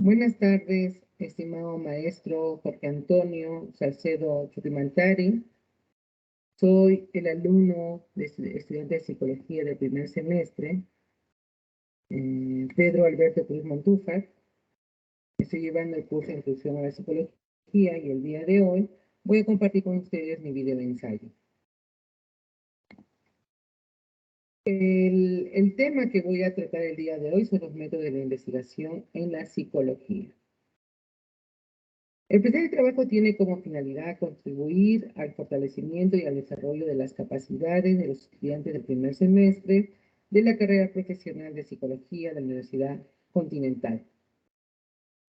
Buenas tardes, estimado maestro Jorge Antonio Salcedo Churimaltari. Soy el alumno estudiante de psicología del primer semestre, Pedro Alberto Cruz Montúfar. Estoy llevando el curso de Introducción a la Psicología y el día de hoy voy a compartir con ustedes mi video ensayo. El tema que voy a tratar el día de hoy son los métodos de la investigación en la psicología. El presente trabajo tiene como finalidad contribuir al fortalecimiento y al desarrollo de las capacidades de los estudiantes del primer semestre de la carrera profesional de psicología de la Universidad Continental.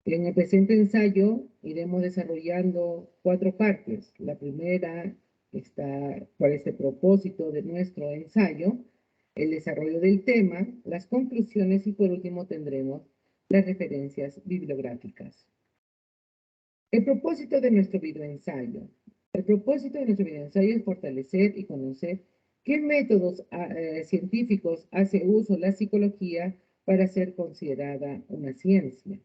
En el presente ensayo iremos desarrollando 4 partes. La primera está cuál es el propósito de nuestro ensayo, el desarrollo del tema, las conclusiones y por último tendremos las referencias bibliográficas. El propósito de nuestro videoensayo. El propósito de nuestro videoensayo es fortalecer y conocer qué métodos científicos hace uso la psicología para ser considerada una ciencia.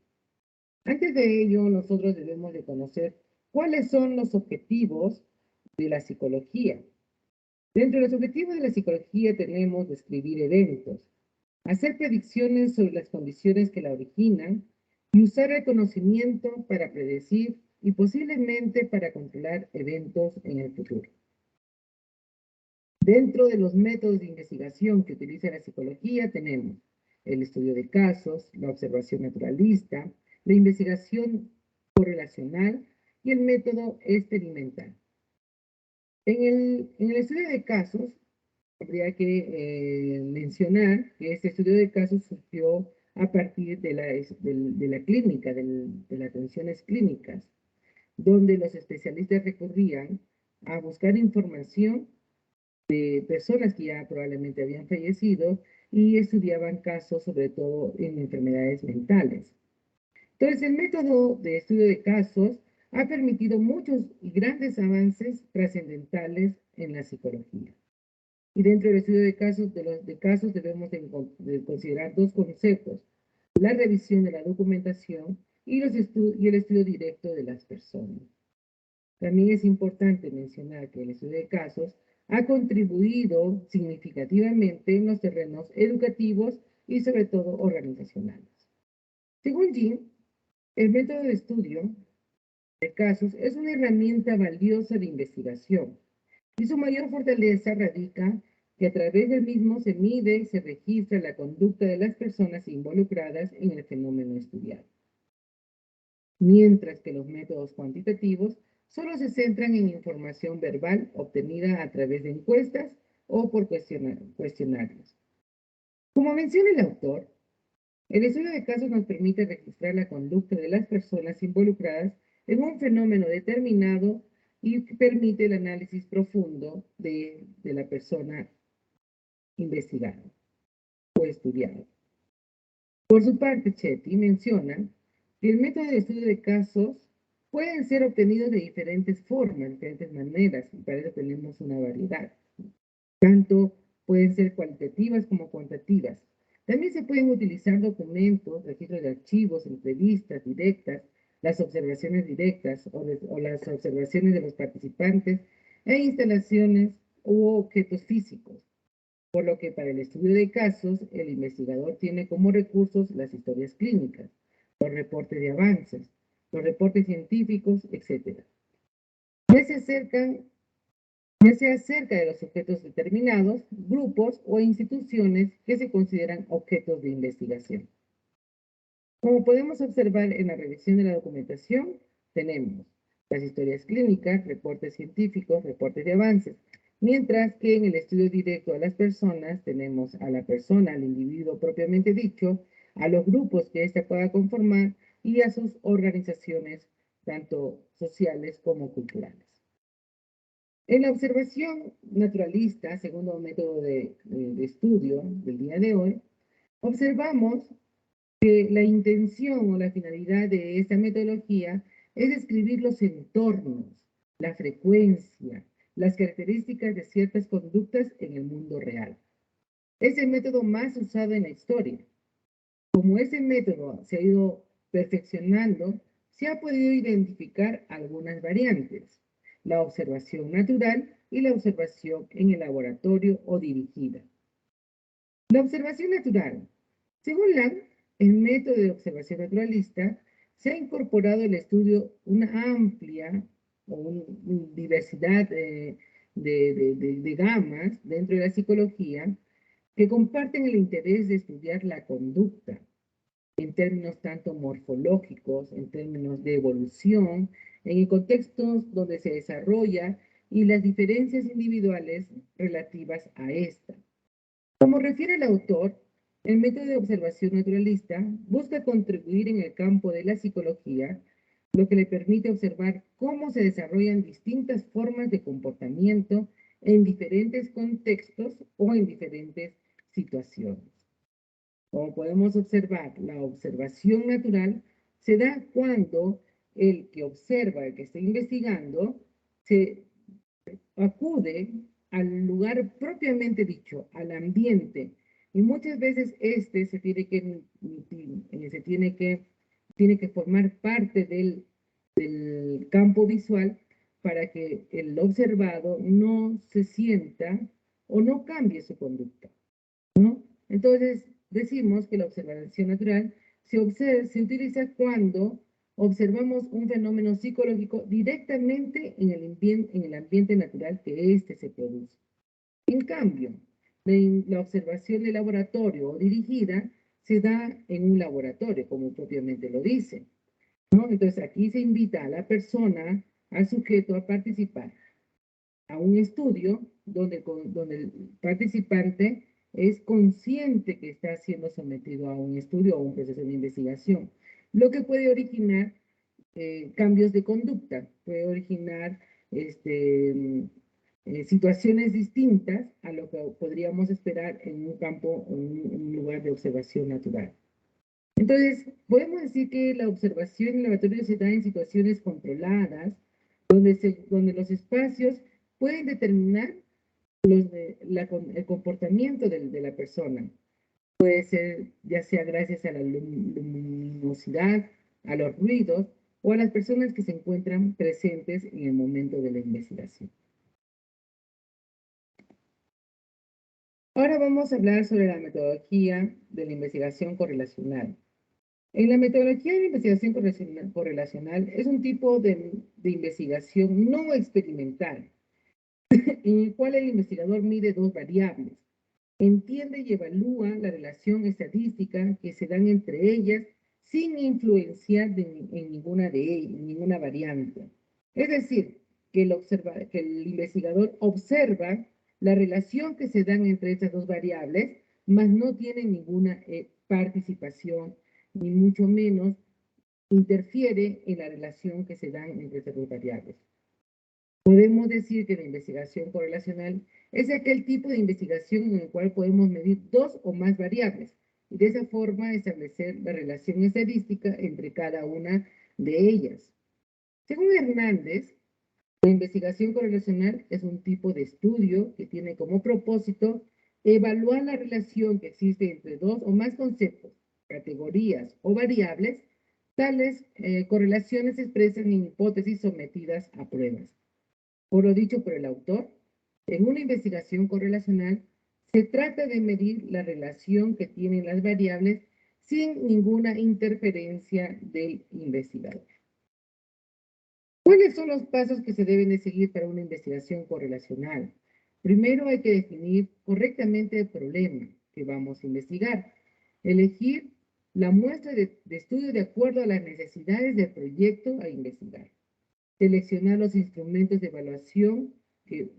Antes de ello, nosotros debemos de conocer cuáles son los objetivos de la psicología. Dentro de los objetivos de la psicología tenemos describir eventos, hacer predicciones sobre las condiciones que la originan y usar el conocimiento para predecir y posiblemente para controlar eventos en el futuro. Dentro de los métodos de investigación que utiliza la psicología tenemos el estudio de casos, la observación naturalista, la investigación correlacional y el método experimental. En el estudio de casos, habría que mencionar que este estudio de casos surgió a partir de la clínica, de las atenciones clínicas, donde los especialistas recurrían a buscar información de personas que ya probablemente habían fallecido y estudiaban casos sobre todo en enfermedades mentales. Entonces, el método de estudio de casos ha permitido muchos y grandes avances trascendentales en la psicología. Y dentro del estudio de casos debemos de considerar 2 conceptos: la revisión de la documentación y el estudio directo de las personas. También es importante mencionar que el estudio de casos ha contribuido significativamente en los terrenos educativos y sobre todo organizacionales. Según Jim, el método de estudio de casos es una herramienta valiosa de investigación y su mayor fortaleza radica que a través del mismo se mide y se registra la conducta de las personas involucradas en el fenómeno estudiado. Mientras que los métodos cuantitativos solo se centran en información verbal obtenida a través de encuestas o por cuestionarios. Como menciona el autor, el estudio de casos nos permite registrar la conducta de las personas involucradas en un fenómeno determinado y permite el análisis profundo de la persona investigada o estudiada. Por su parte, Chetty menciona que el método de estudio de casos pueden ser obtenidos de diferentes formas, diferentes maneras, y para eso tenemos una variedad. Tanto pueden ser cualitativas como cuantitativas. También se pueden utilizar documentos, registros de archivos, entrevistas directas, las observaciones directas o las observaciones de los participantes e instalaciones u objetos físicos. Por lo que para el estudio de casos, el investigador tiene como recursos las historias clínicas, los reportes de avances, los reportes científicos, etc. Ya se acercan ya sea acerca de los objetos determinados, grupos o instituciones que se consideran objetos de investigación. Como podemos observar en la revisión de la documentación, tenemos las historias clínicas, reportes científicos, reportes de avances, mientras que en el estudio directo a las personas tenemos a la persona, al individuo propiamente dicho, a los grupos que ésta pueda conformar y a sus organizaciones, tanto sociales como culturales. En la observación naturalista, segundo método de estudio del día de hoy, observamos que la intención o la finalidad de esta metodología es describir los entornos, la frecuencia, las características de ciertas conductas en el mundo real. Es el método más usado en la historia. Como ese método se ha ido Perfeccionando, se ha podido identificar algunas variantes: la observación natural y la observación en el laboratorio o dirigida. La observación natural. Según Lang, el método de observación naturalista se ha incorporado al estudio una amplia diversidad de gamas dentro de la psicología que comparten el interés de estudiar la conducta en términos tanto morfológicos, en términos de evolución, en el contexto donde se desarrolla y las diferencias individuales relativas a esta. Como refiere el autor, el método de observación naturalista busca contribuir en el campo de la psicología, lo que le permite observar cómo se desarrollan distintas formas de comportamiento en diferentes contextos o en diferentes situaciones. Como podemos observar, la observación natural se da cuando el que observa, el que está investigando, se acude al lugar propiamente dicho, al ambiente, y muchas veces este se tiene que, tiene que formar parte del campo visual para que el observado no se sienta o no cambie su conducta, ¿no? Entonces, decimos que la observación natural se utiliza cuando observamos un fenómeno psicológico directamente en el ambiente natural que éste se produce. En cambio, la observación de laboratorio o dirigida se da en un laboratorio, como propiamente lo dice, ¿no? Entonces, aquí se invita a la persona, al sujeto, a participar a un estudio donde el participante es consciente que está siendo sometido a un estudio o un proceso de investigación, lo que puede originar cambios de conducta, puede originar situaciones distintas a lo que podríamos esperar en un campo, en un lugar de observación natural. Entonces, podemos decir que la observación en el laboratorio se da en situaciones controladas, donde los espacios pueden determinar el comportamiento de la persona. Puede ser ya sea gracias a la luminosidad, a los ruidos o a las personas que se encuentran presentes en el momento de la investigación. Ahora vamos a hablar sobre la metodología de la investigación correlacional. En la metodología de la investigación correlacional es un tipo de investigación no experimental en el cual el investigador mide dos variables, entiende y evalúa la relación estadística que se dan entre ellas sin influenciar en ninguna variante. Es decir, que el investigador observa la relación que se dan entre estas dos variables, mas no tiene ninguna participación, ni mucho menos interfiere en la relación que se dan entre estas dos variables. Podemos decir que la investigación correlacional es aquel tipo de investigación en el cual podemos medir dos o más variables y de esa forma establecer la relación estadística entre cada una de ellas. Según Hernández, la investigación correlacional es un tipo de estudio que tiene como propósito evaluar la relación que existe entre dos o más conceptos, categorías o variables. Tales correlaciones se expresan en hipótesis sometidas a pruebas. Por lo dicho por el autor, en una investigación correlacional se trata de medir la relación que tienen las variables sin ninguna interferencia del investigador. ¿Cuáles son los pasos que se deben de seguir para una investigación correlacional? Primero hay que definir correctamente el problema que vamos a investigar, elegir la muestra de estudio de acuerdo a las necesidades del proyecto a investigar, seleccionar los instrumentos de evaluación que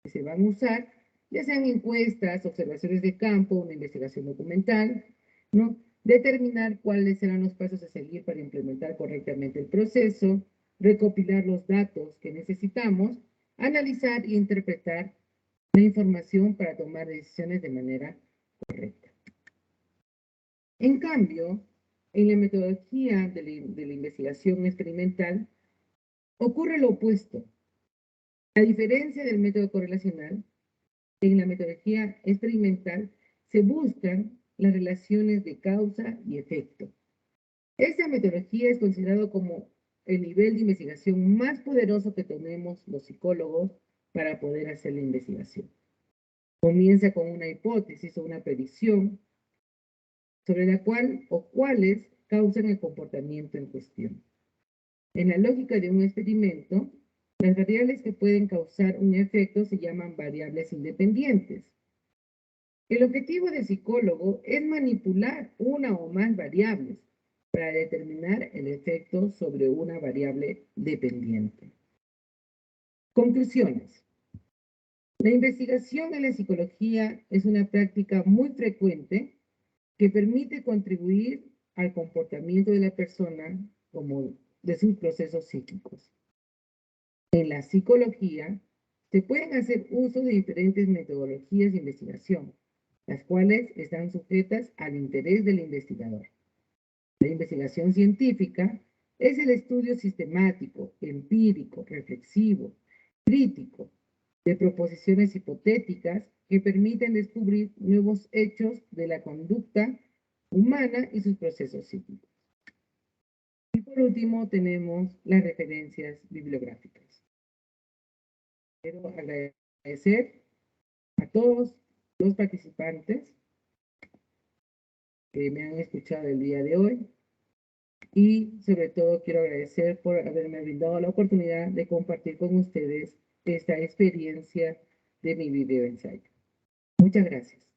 se van a usar, ya sean encuestas, observaciones de campo, una investigación documental, ¿no? Determinar cuáles serán los pasos a seguir para implementar correctamente el proceso, recopilar los datos que necesitamos, analizar e interpretar la información para tomar decisiones de manera correcta. En cambio, en la metodología de la investigación experimental, ocurre lo opuesto. A diferencia del método correlacional, en la metodología experimental se buscan las relaciones de causa y efecto. Esta metodología es considerado como el nivel de investigación más poderoso que tenemos los psicólogos para poder hacer la investigación. Comienza con una hipótesis o una predicción sobre la cual o cuáles causan el comportamiento en cuestión. En la lógica de un experimento, las variables que pueden causar un efecto se llaman variables independientes. El objetivo del psicólogo es manipular una o más variables para determinar el efecto sobre una variable dependiente. Conclusiones. La investigación en la psicología es una práctica muy frecuente que permite contribuir al comportamiento de la persona como de sus procesos psíquicos. En la psicología se pueden hacer uso de diferentes metodologías de investigación, las cuales están sujetas al interés del investigador. La investigación científica es el estudio sistemático, empírico, reflexivo, crítico, de proposiciones hipotéticas que permiten descubrir nuevos hechos de la conducta humana y sus procesos psíquicos. Y por último tenemos las referencias bibliográficas. Quiero agradecer a todos los participantes que me han escuchado el día de hoy y sobre todo quiero agradecer por haberme brindado la oportunidad de compartir con ustedes esta experiencia de mi video ensayo. Muchas gracias.